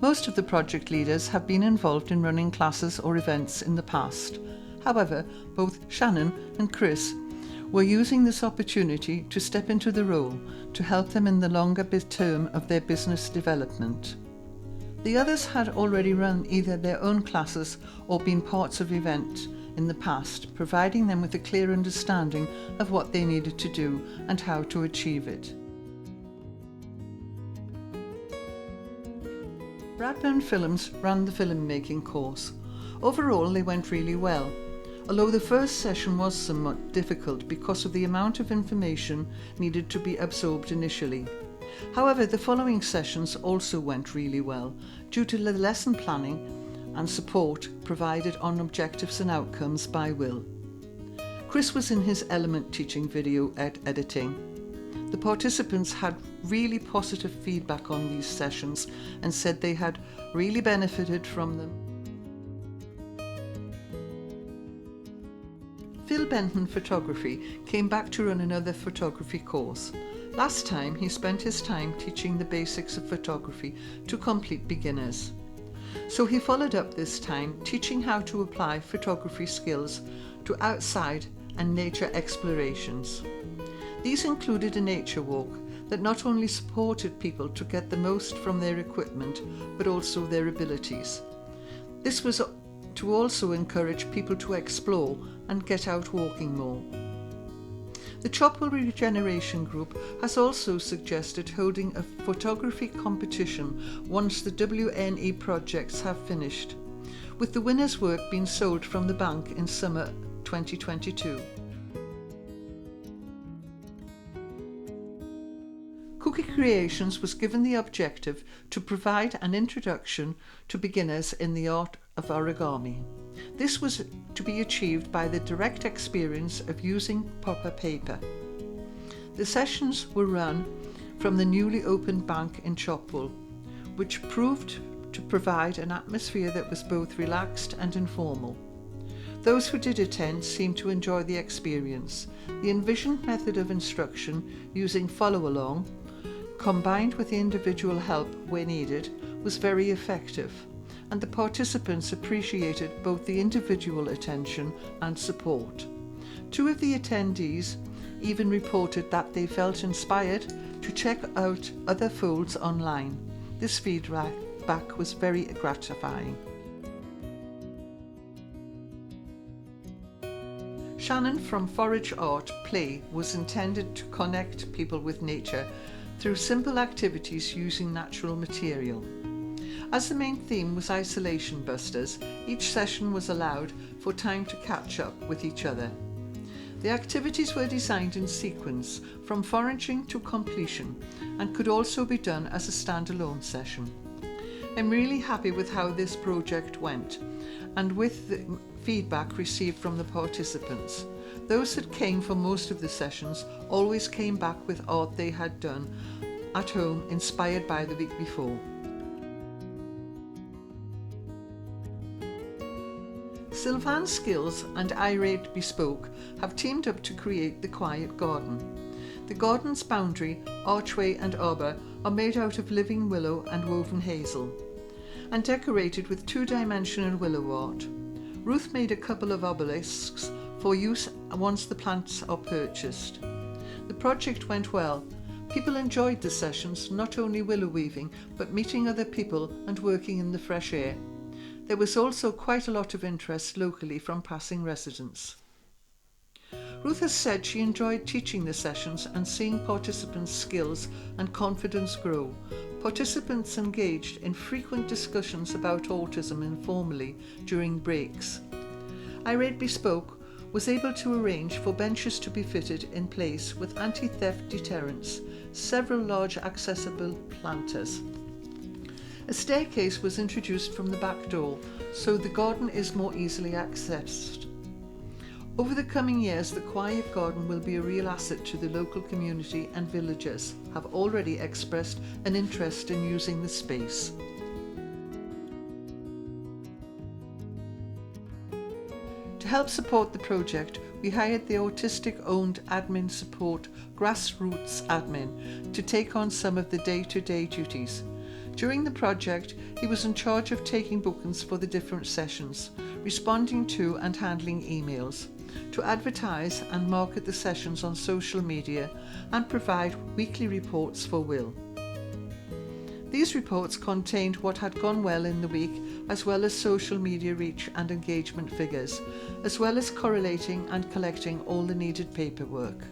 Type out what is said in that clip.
Most of the project leaders have been involved in running classes or events in the past. However, both Shannon and Chris were using this opportunity to step into the role to help them in the longer term of their business development. The others had already run either their own classes or been parts of events in the past, providing them with a clear understanding of what they needed to do and how to achieve it. Bradburn Films ran the filmmaking course. Overall, they went really well, although the first session was somewhat difficult because of the amount of information needed to be absorbed initially. However, the following sessions also went really well due to the lesson planning and support provided on objectives and outcomes by Will. Chris was in his element teaching video editing. The participants had really positive feedback on these sessions and said they had really benefited from them. Phil Benton Photography came back to run another photography course. Last time he spent his time teaching the basics of photography to complete beginners. So he followed up this time teaching how to apply photography skills to outside and nature explorations. These included a nature walk that not only supported people to get the most from their equipment, but also their abilities. This was to also encourage people to explore and get out walking more. The Chopwell Regeneration Group has also suggested holding a photography competition once the WNE projects have finished, with the winner's work being sold from the bank in summer 2022. Cookie Creations was given the objective to provide an introduction to beginners in the art of origami. This was to be achieved by the direct experience of using proper paper. The sessions were run from the newly opened bank in Chopwell, which proved to provide an atmosphere that was both relaxed and informal. Those who did attend seemed to enjoy the experience. The envisioned method of instruction using follow-along, combined with the individual help where needed, was very effective, and the participants appreciated both the individual attention and support. Two of the attendees even reported that they felt inspired to check out other folds online. This feedback was very gratifying. Shannon from Forage Art Play was intended to connect people with nature through simple activities using natural material. As the main theme was isolation busters, each session was allowed for time to catch up with each other. The activities were designed in sequence from foraging to completion and could also be done as a standalone session. I'm really happy with how this project went and with the feedback received from the participants. Those that came for most of the sessions always came back with art they had done at home inspired by the week before. Sylvan Skills and Irate Bespoke have teamed up to create the Quiet Garden. The garden's boundary, archway and arbor are made out of living willow and woven hazel, and decorated with two-dimensional willow art. Ruth made a couple of obelisks for use once the plants are purchased. The project went well. People enjoyed the sessions, not only willow weaving, but meeting other people and working in the fresh air. There was also quite a lot of interest locally from passing residents. Ruth has said she enjoyed teaching the sessions and seeing participants' skills and confidence grow. Participants engaged in frequent discussions about autism informally during breaks. Irate Bespoke was able to arrange for benches to be fitted in place with anti-theft deterrents, several large accessible planters. A staircase was introduced from the back door, so the garden is more easily accessed. Over the coming years, the Quiet Garden will be a real asset to the local community, and villagers have already expressed an interest in using the space. To help support the project, we hired the autistic-owned admin support Grassroots Admin to take on some of the day-to-day duties. During the project, he was in charge of taking bookings for the different sessions, responding to and handling emails, to advertise and market the sessions on social media, and provide weekly reports for Will. These reports contained what had gone well in the week, as well as social media reach and engagement figures, as well as correlating and collecting all the needed paperwork.